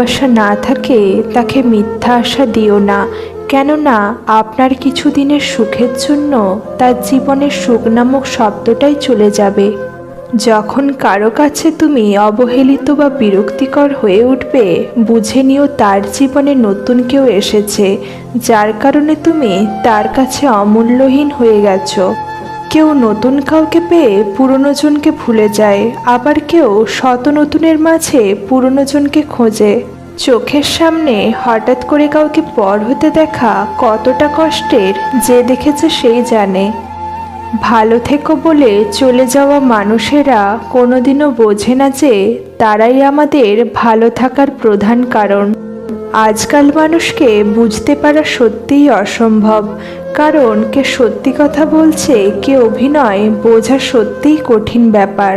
ভালোবাসা না থাকে তাকে মিথ্যা আশা দিও না, কেননা আপনার কিছুদিনের সুখের জন্য তার জীবনের সুখ নামক শব্দটাই চলে যাবে। যখন কারো কাছে তুমি অবহেলিত বা বিরক্তিকর হয়ে উঠবে, বুঝে নিও তার জীবনে নতুন কেউ এসেছে, যার কারণে তুমি তার কাছে অমূল্যহীন হয়ে গেছো। কেউ নতুন কাউকে পেয়ে পুরনো জনকে ভুলে যায়, আবার কেউ শত নতুনের মাঝে পুরনো জনকে খোঁজে। চোখের সামনে হঠাৎ করে কাউকে পর হতে দেখা কতটা কষ্টের, যে দেখেছে সেই জানে। ভালো থেকো বলে চলে যাওয়া মানুষেরা কোনোদিনও বোঝে না যে তারাই আমাদের ভালো থাকার প্রধান কারণ। আজকাল মানুষকে বুঝতে পারা সত্যিই অসম্ভব, কারণ কে সত্যি কথা বলছে কে অভিনয় বোঝা সত্যিই কঠিন ব্যাপার।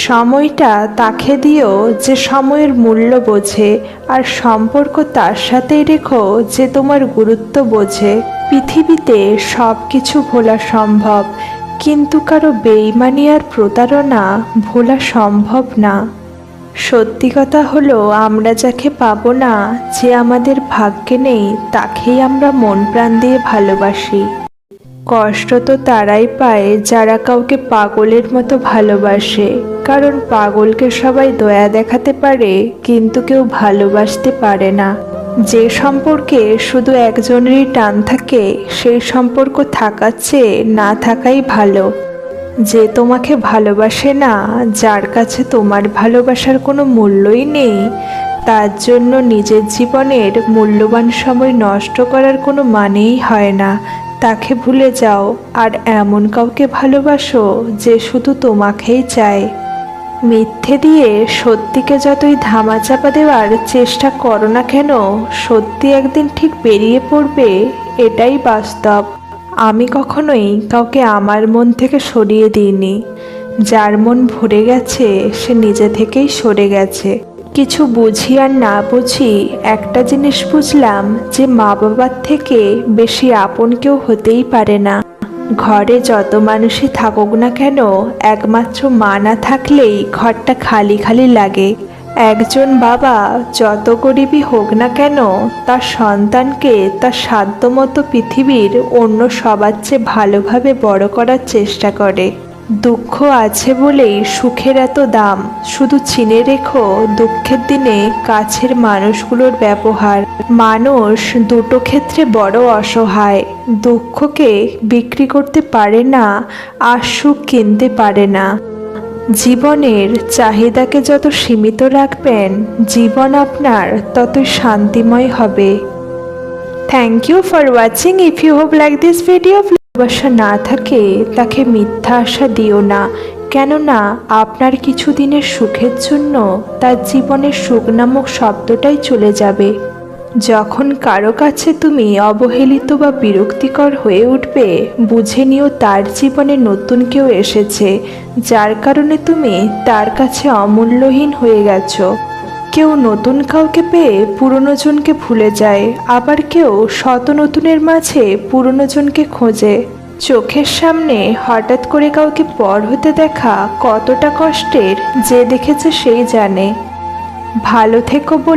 সময়টা তাকে দিও যে সময়ের মূল্য বোঝে, আর সম্পর্ক তার সাথেই রেখো যে তোমার গুরুত্ব বোঝে। পৃথিবীতে সব কিছু ভোলা সম্ভব, কিন্তু কারো বেইমানি আর প্রতারণা ভোলা সম্ভব না। সত্যি কথা হলো, আমরা যাকে পাবো না, যে আমাদের ভাগ্যে নেই, তাকেই আমরা মন প্রাণ দিয়ে ভালোবাসি। কষ্ট তো তারাই পায় যারা কাউকে পাগলের মতো ভালোবাসে, কারণ পাগলকে সবাই দয়া দেখাতে পারে কিন্তু কেউ ভালোবাসতে পারে না। যে সম্পর্কে শুধু একজনেরই টান থাকে, সেই সম্পর্ক থাকার চেয়ে না থাকাই ভালো। যে তোমাকে ভালোবাসে না, যার কাছে তোমার ভালোবাসার কোনো মূল্যই নেই, তার জন্য নিজের জীবনের মূল্যবান সময় নষ্ট করার কোনো মানেই হয় না। তাকে ভুলে যাও আর এমন কাউকে ভালোবাসো যে শুধু তোমাকেই চায়। মিথ্যে দিয়ে সত্যিকে যতই ধামাচাপা দেওয়ার চেষ্টা করো না কেন, সত্যি একদিন ঠিক বেরিয়ে পড়বে, এটাই বাস্তব। আমি কখনোই কাউকে আমার মন থেকে সরিয়ে দিইনি। যার মন ভরে গেছে সে নিজে থেকেই সরে গেছে। কিছু বুঝি আর না বুঝি একটা জিনিস বুঝলাম, যে মা বাবার থেকে বেশি আপন কেউ হতেই পারে না। ঘরে যত মানুষই থাকুক না কেন, একমাত্র মা না থাকলেই ঘরটা খালি খালি লাগে। একজন বাবা যত গরিবই হোক না কেন, তার সন্তানকে তার সাধ্যমতো পৃথিবীর অন্য সবার চেয়ে ভালোভাবে বড় করার চেষ্টা করে। দুঃখ আছে বলেই সুখের এত দাম। শুধু চিনে রেখো দুঃখের দিনে কাছের মানুষগুলোর ব্যবহার। মানুষ দুটো ক্ষেত্রে বড় অসহায়। দুঃখকে বিক্রি করতে পারে না, আর সুখ কিনতে পারে না। জীবনের চাহিদাকে যত সীমিত রাখবেন, জীবন আপনার ততই শান্তিময় হবে। Thank you for watching. If you hope like this video, ভালোবাসা না থাকে তাকে মিথ্যা আশা দিও না, কেননা আপনার কিছুদিনের সুখের জন্য তার জীবনের সুখ নামক শব্দটাই চলে যাবে। যখন কারো কাছে তুমি অবহেলিত বা বিরক্তিকর হয়ে উঠবে, বুঝে নিও তার জীবনে নতুন কেউ এসেছে, যার কারণে তুমি তার কাছে অমূল্যহীন হয়ে গেছো। কেউ নতুন কাউকে পেয়ে পুরনো জনকে ভুলে যায়, আবার কেউ শত নতুনের মাঝে পুরনো জনকে খোঁজে। চোখের সামনে হঠাৎ করে কাউকে পর হতে দেখা কতটা কষ্টের, যে দেখেছে সেই জানে। ভালো থেকো বলে